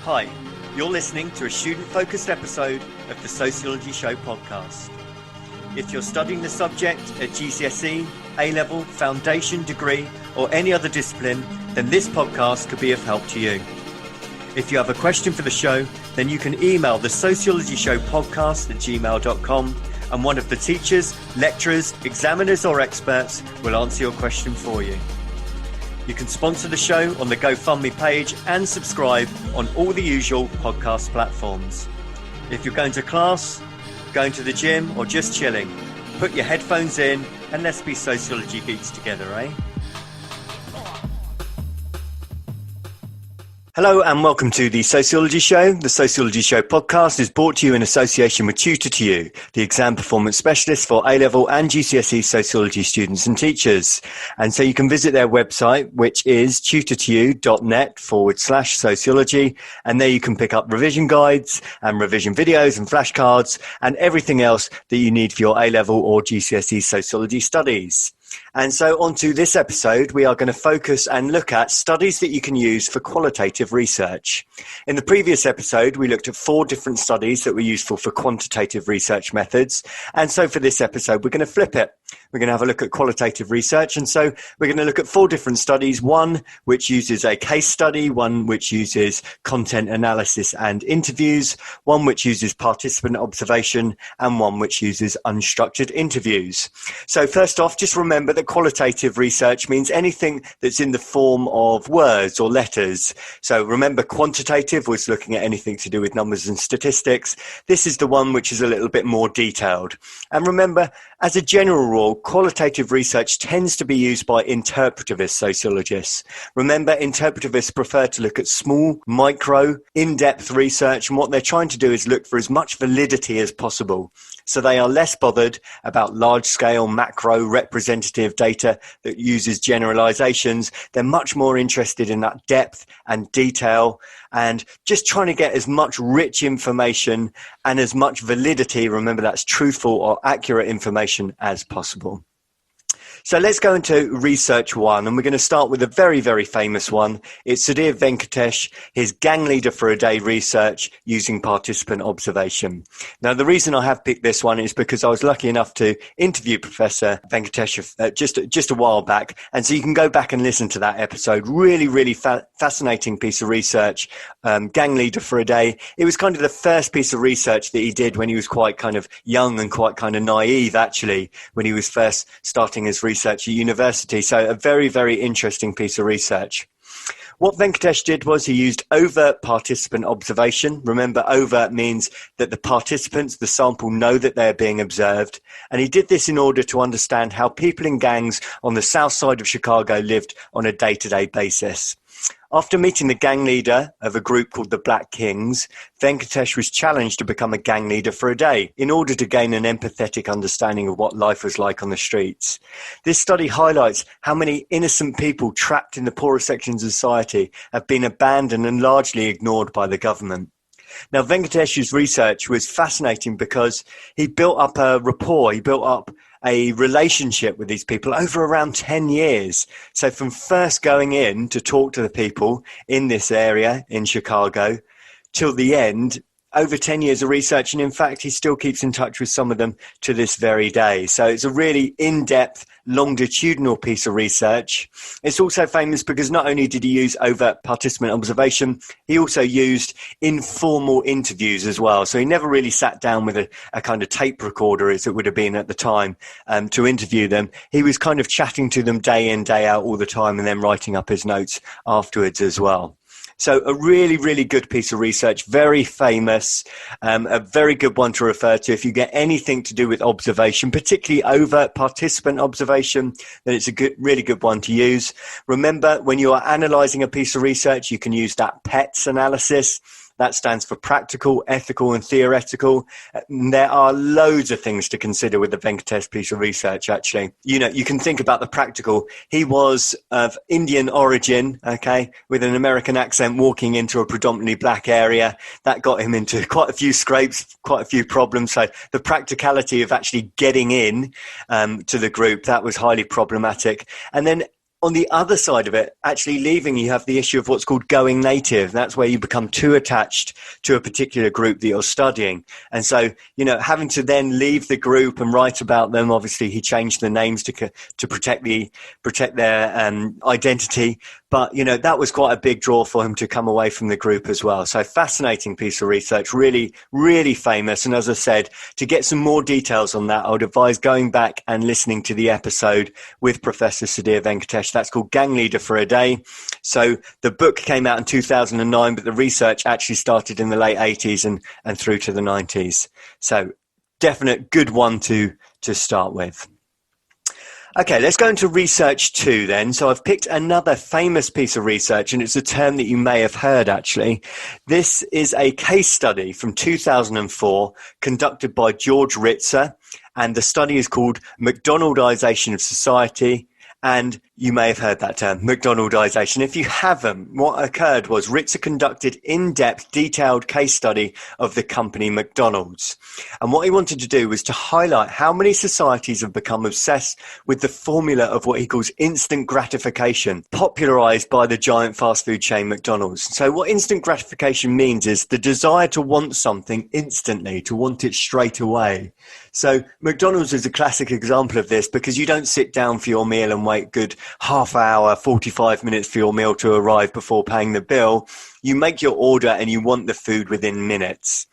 Hi, you're listening to a student-focused episode of the Sociology Show podcast. If you're studying the subject at GCSE, A-level, foundation, degree, or any other discipline, then this podcast could be of help to you. If you have a question for the show, then you can email the Sociology Show podcast at gmail.com, and one of the teachers, lecturers, examiners, or experts will answer your question for you. You can sponsor the show on the GoFundMe page and subscribe on all the usual podcast platforms. If you're going to class, going to the gym, or just chilling, put your headphones in and let's be sociology geeks together, eh? Hello and welcome to the Sociology Show. The Sociology Show podcast is brought to you in association with Tutor2You, the exam performance specialist for A-level and GCSE sociology students and teachers. And so you can visit their website, which is tutor2you.net/sociology. And there you can pick up revision guides and revision videos and flashcards and everything else that you need for your A-level or GCSE sociology studies. And so on to this episode, we are going to focus and look at studies that you can use for qualitative research. In the previous episode, we looked at 4 different studies that were useful for quantitative research methods. And so for this episode, we're going to flip it. We're going to have a look at qualitative research. And so we're going to look at 4 different studies, one which uses a case study, one which uses content analysis and interviews, one which uses participant observation, and one which uses unstructured interviews. So first off, just remember that qualitative research means anything that's in the form of words or letters. So remember, quantitative was looking at anything to do with numbers and statistics. This is the one which is a little bit more detailed. And remember, as a general rule, qualitative research tends to be used by interpretivist sociologists. Remember, interpretivists prefer to look at small, micro, in-depth research, and what they're trying to do is look for as much validity as possible. So they are less bothered about large-scale, macro, representative data that uses generalizations. They're much more interested in that depth and detail and just trying to get as much rich information and as much validity, remember that's truthful or accurate information, as possible. So let's go into research 1, and we're going to start with a very, very famous one. It's Sudhir Venkatesh, his gang leader for a day research using participant observation. Now, the reason I have picked this one is because I was lucky enough to interview Professor Venkatesh just a while back. And so you can go back and listen to that episode. Really, really fascinating piece of research. Gang leader for a day. It was kind of the first piece of research that he did when he was quite kind of young and quite kind of naive, actually, when he was first starting his research at university. So a very, very interesting piece of research. What Venkatesh did was he used overt participant observation. Remember, overt means that the participants, the sample, know that they're being observed. And he did this in order to understand how people in gangs on the south side of Chicago lived on a day-to-day basis. After meeting the gang leader of a group called the Black Kings, Venkatesh was challenged to become a gang leader for a day in order to gain an empathetic understanding of what life was like on the streets. This study highlights how many innocent people trapped in the poorer sections of society have been abandoned and largely ignored by the government. Now, Venkatesh's research was fascinating because he built up a rapport, he built up a relationship with these people over around 10 years. So from first going in to talk to the people in this area in Chicago till the end, over 10 years of research. And in fact, he still keeps in touch with some of them to this very day. So it's a really in-depth, longitudinal piece of research. It's also famous because not only did he use overt participant observation, he also used informal interviews as well. So he never really sat down with a kind of tape recorder, as it would have been at the time, to interview them. He was kind of chatting to them day in, day out all the time, and then writing up his notes afterwards as well. So a really, really good piece of research, very famous, a very good one to refer to. If you get anything to do with observation, particularly overt participant observation, then it's a really good one to use. Remember, when you are analysing a piece of research, you can use that PETS analysis. That stands for practical, ethical, and theoretical. There are loads of things to consider with the Venkatesh piece of research, actually. You know, you can think about the practical. He was of Indian origin, okay, with an American accent, walking into a predominantly black area. That got him into quite a few scrapes, quite a few problems. So the practicality of actually getting in to the group, that was highly problematic. And then on the other side of it, actually leaving, you have the issue of what's called going native. That's where you become too attached to a particular group that you're studying. And so, having to then leave the group and write about them, obviously he changed the names to protect their identity. But, that was quite a big draw for him to come away from the group as well. So fascinating piece of research, really, really famous. And as I said, to get some more details on that, I would advise going back and listening to the episode with Professor Sudhir Venkatesh. That's called Gang Leader for a Day. So the book came out in 2009, but the research actually started in the late 80s and through to the 90s. So definite good one to start with. Okay, let's go into research 2 then. So I've picked another famous piece of research, and it's a term that you may have heard actually. This is a case study from 2004 conducted by George Ritzer, and the study is called McDonaldization of Society. And you may have heard that term, McDonaldization. If you haven't, what occurred was Ritzer conducted in-depth, detailed case study of the company McDonald's. And what he wanted to do was to highlight how many societies have become obsessed with the formula of what he calls instant gratification, popularized by the giant fast food chain McDonald's. So what instant gratification means is the desire to want something instantly, to want it straight away. So McDonald's is a classic example of this, because you don't sit down for your meal and wait good half hour, 45 minutes for your meal to arrive before paying the bill. You make your order and you want the food within minutes.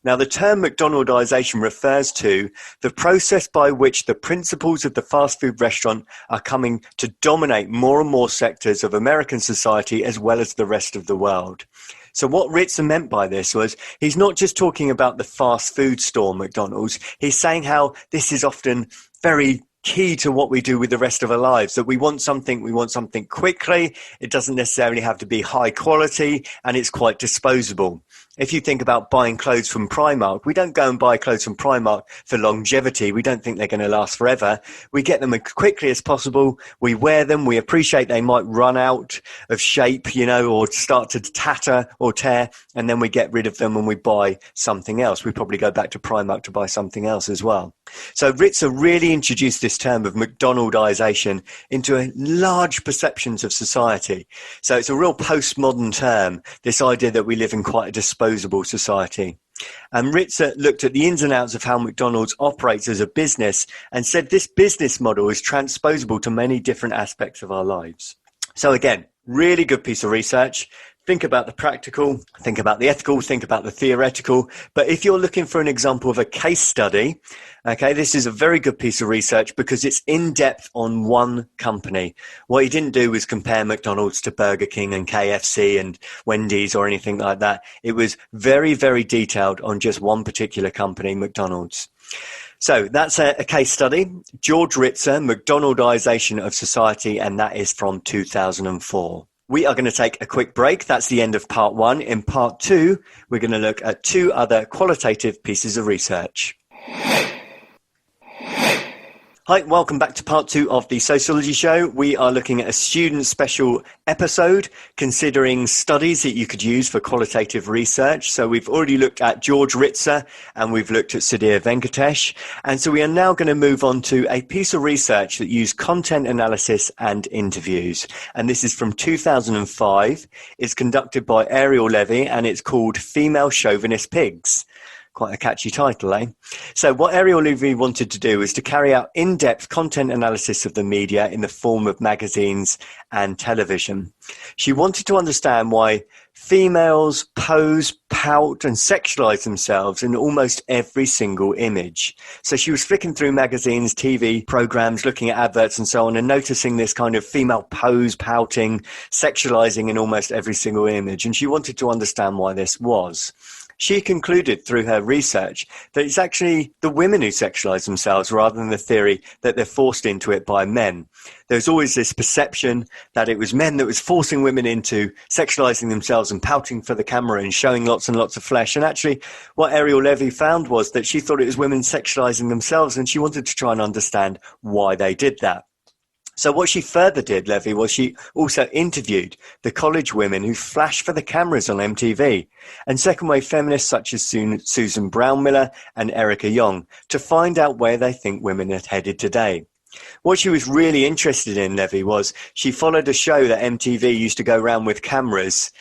Now, the term McDonaldization refers to the process by which the principles of the fast food restaurant are coming to dominate more and more sectors of American society as well as the rest of the world. So what Ritzer meant by this was he's not just talking about the fast food store McDonald's. He's saying how this is often very key to what we do with the rest of our lives, that we want something quickly. It doesn't necessarily have to be high quality, and it's quite disposable. If you think about buying clothes from Primark, we don't go and buy clothes from Primark for longevity. We don't think they're going to last forever. We get them as quickly as possible. We wear them. We appreciate they might run out of shape, or start to tatter or tear, and then we get rid of them and we buy something else. We probably go back to Primark to buy something else as well. So Ritzer really introduced this term of McDonaldization into large perceptions of society. So it's a real postmodern term, this idea that we live in quite a disposable society. And Ritzer looked at the ins and outs of how McDonald's operates as a business and said this business model is transposable to many different aspects of our lives. So again, really good piece of research. Think about the practical, think about the ethical, think about the theoretical. But if you're looking for an example of a case study, okay, this is a very good piece of research because it's in depth on one company. What he didn't do was compare McDonald's to Burger King and KFC and Wendy's or anything like that. It was very, very detailed on just one particular company, McDonald's. So that's a case study, George Ritzer, McDonaldization of Society, and that is from 2004. We are going to take a quick break. That's the end of part 1. In part 2, we're going to look at 2 other qualitative pieces of research. Hi, welcome back to part 2 of the Sociology Show. We are looking at a student special episode considering studies that you could use for qualitative research. So we've already looked at George Ritzer and we've looked at Sudhir Venkatesh. And so we are now going to move on to a piece of research that used content analysis and interviews. And this is from 2005. It's conducted by Ariel Levy and it's called Female Chauvinist Pigs. Quite a catchy title, eh? So what Ariel Levy wanted to do is to carry out in-depth content analysis of the media in the form of magazines and television. She wanted to understand why females pose, pout, and sexualize themselves in almost every single image. So she was flicking through magazines, TV programs, looking at adverts and so on, and noticing this kind of female pose, pouting, sexualizing in almost every single image. And she wanted to understand why this was. She concluded through her research that it's actually the women who sexualize themselves rather than the theory that they're forced into it by men. There's always this perception that it was men that was forcing women into sexualizing themselves and pouting for the camera and showing lots and lots of flesh. And actually what Ariel Levy found was that she thought it was women sexualizing themselves, and she wanted to try and understand why they did that. So what she further did, Levy, was she also interviewed the college women who flashed for the cameras on MTV and second-wave feminists such as Susan Brown Miller and Erica Young to find out where they think women are headed today. What she was really interested in, Levy, was she followed a show that MTV used to go around with cameras,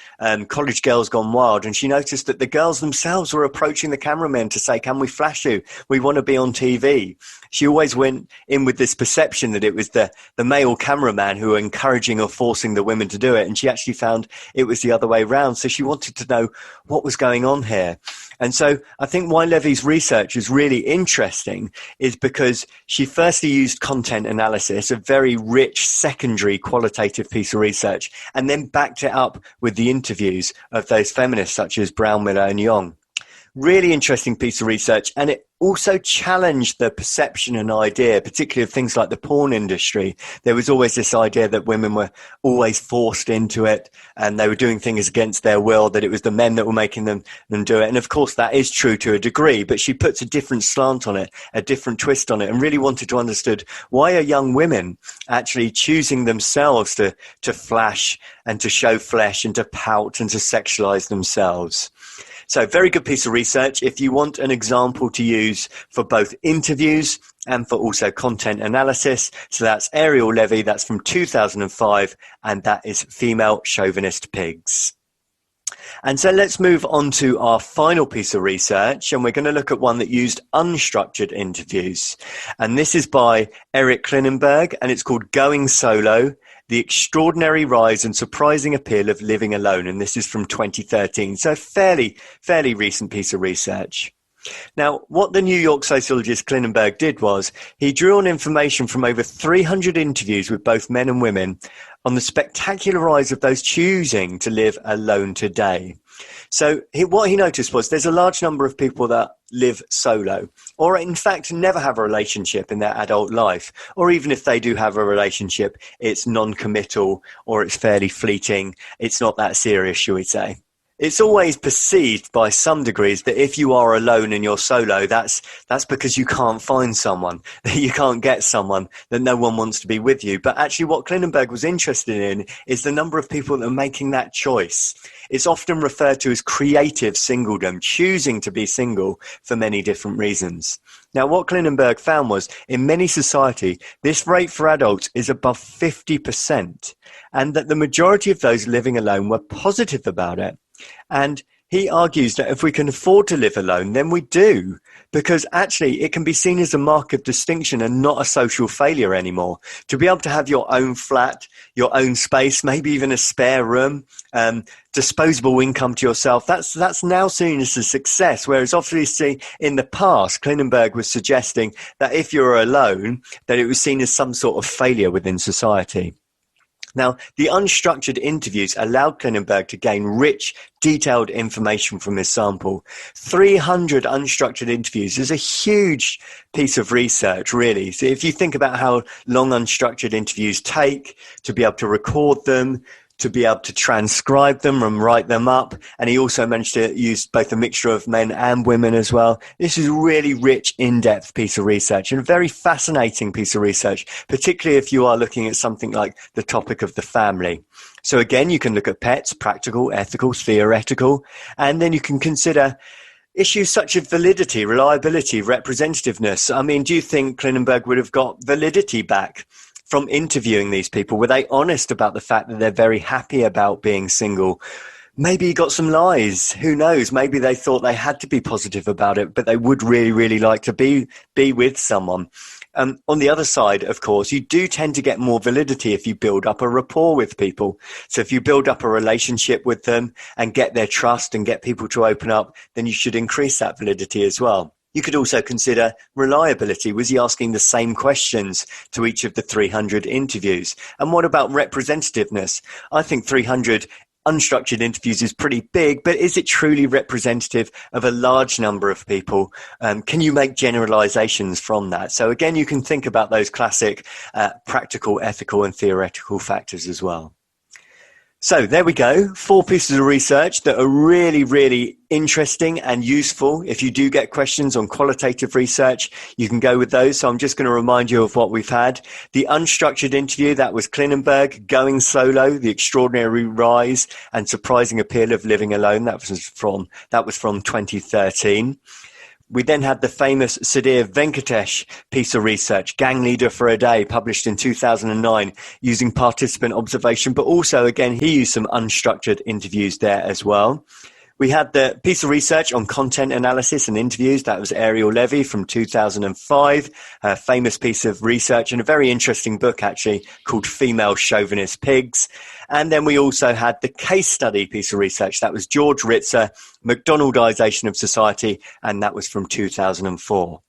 College Girls Gone Wild, and she noticed that the girls themselves were approaching the cameramen to say, can we flash you? We want to be on TV. She always went in with this perception that it was the male cameraman who were encouraging or forcing the women to do it, and she actually found it was the other way around. So she wanted to know what was going on here. And so I think why Levy's research is really interesting is because she firstly used content analysis, a very rich secondary qualitative piece of research, and then backed it up with the interviews of those feminists such as Brown, Miller and Young. Really interesting piece of research, and it also challenged the perception and idea, particularly of things like the porn industry. There was always this idea that women were always forced into it and they were doing things against their will, that it was the men that were making them do it. And of course that is true to a degree, but she puts a different slant on it, a different twist on it, and really wanted to understand why are young women actually choosing themselves to flash and to show flesh and to pout and to sexualize themselves. So very good piece of research. If you want an example to use for both interviews and for also content analysis, so that's Ariel Levy, that's from 2005, and that is Female Chauvinist Pigs. And so let's move on to our final piece of research, and we're going to look at one that used unstructured interviews. And this is by Eric Klinenberg, and it's called Going Solo: The Extraordinary Rise and Surprising Appeal of Living Alone. And this is from 2013. So fairly recent piece of research. Now, what the New York sociologist Klinenberg did was he drew on information from over 300 interviews with both men and women on the spectacular rise of those choosing to live alone today. So what he noticed was there's a large number of people that live solo, or in fact never have a relationship in their adult life, or even if they do have a relationship, it's non-committal or it's fairly fleeting. It's not that serious, shall we say. It's always perceived by some degrees that if you are alone and you're solo, that's because you can't find someone, that you can't get someone, that no one wants to be with you. But actually what Klinenberg was interested in is the number of people that are making that choice. It's often referred to as creative singledom, choosing to be single for many different reasons. Now, what Klinenberg found was in many society, this rate for adults is above 50%, and that the majority of those living alone were positive about it. And he argues that if we can afford to live alone, then we do, because actually it can be seen as a mark of distinction and not a social failure anymore. To be able to have your own flat, your own space, maybe even a spare room, disposable income to yourself, that's now seen as a success. Whereas obviously in the past, Klinenberg was suggesting that if you're alone, that it was seen as some sort of failure within society. Now, the unstructured interviews allowed Klinenberg to gain rich, detailed information from his sample. 300 unstructured interviews is a huge piece of research, really. So if you think about how long unstructured interviews take, to be able to record them, to be able to transcribe them and write them up. And he also managed to use both a mixture of men and women as well. This is a really rich, in-depth piece of research and a very fascinating piece of research, particularly if you are looking at something like the topic of the family. So again, you can look at pets, practical, ethical, theoretical, and then you can consider issues such as validity, reliability, representativeness. I mean, do you think Klinenberg would have got validity back from interviewing these people? Were they honest about the fact that they're very happy about being single? Maybe he got some lies. Who knows? Maybe they thought they had to be positive about it, but they would really, really like to be with someone. On the other side, of course, you do tend to get more validity if you build up a rapport with people. So if you build up a relationship with them and get their trust and get people to open up, then you should increase that validity as well. You could also consider reliability. Was he asking the same questions to each of the 300 interviews? And what about representativeness? I think 300 unstructured interviews is pretty big, but is it truly representative of a large number of people? Can you make generalizations from that? So again, you can think about those classic practical, ethical, and theoretical factors as well. So there we go, 4 pieces of research that are really, really interesting and useful. If you do get questions on qualitative research, you can go with those. So I'm just going to remind you of what we've had. The unstructured interview, that was Klinenberg. Going Solo: The Extraordinary Rise and Surprising Appeal of Living Alone. That was from 2013. We then had the famous Sudhir Venkatesh piece of research, Gang Leader for a Day, published in 2009 using participant observation, but also, again, he used some unstructured interviews there as well. We had the piece of research on content analysis and interviews. That was Ariel Levy from 2005, a famous piece of research and a very interesting book, actually, called Female Chauvinist Pigs. And then we also had the case study piece of research. That was George Ritzer, McDonaldization of Society, and that was from 2004.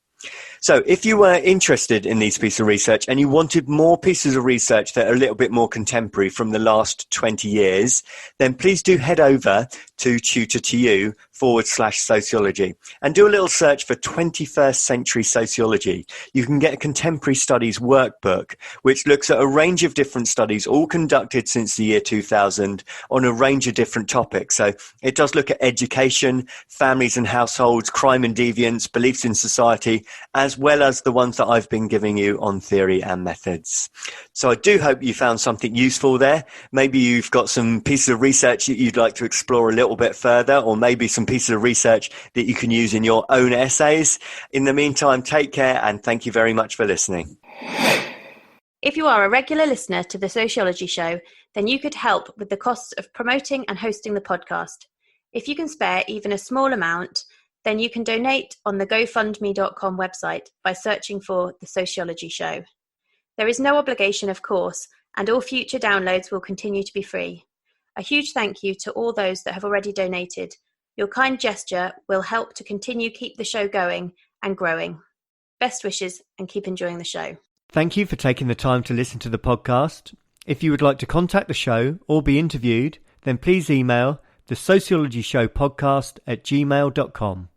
So if you were interested in these pieces of research and you wanted more pieces of research that are a little bit more contemporary from the last 20 years, then please do head over to tutor2u/sociology and do a little search for 21st century sociology. You can get a contemporary studies workbook, which looks at a range of different studies, all conducted since the year 2000 on a range of different topics. So it does look at education, families and households, crime and deviance, beliefs in society, as well as the ones that I've been giving you on theory and methods. So I do hope you found something useful there. Maybe you've got some pieces of research that you'd like to explore a little bit further, or maybe some pieces of research that you can use in your own essays. In the meantime, take care and thank you very much for listening. If you are a regular listener to The Sociology Show, then you could help with the costs of promoting and hosting the podcast. If you can spare even a small amount, then you can donate on the GoFundMe.com website by searching for The Sociology Show. There is no obligation, of course, and all future downloads will continue to be free. A huge thank you to all those that have already donated. Your kind gesture will help to continue keep the show going and growing. Best wishes and keep enjoying the show. Thank you for taking the time to listen to the podcast. If you would like to contact the show or be interviewed, then please email thesociologyshowpodcast@gmail.com.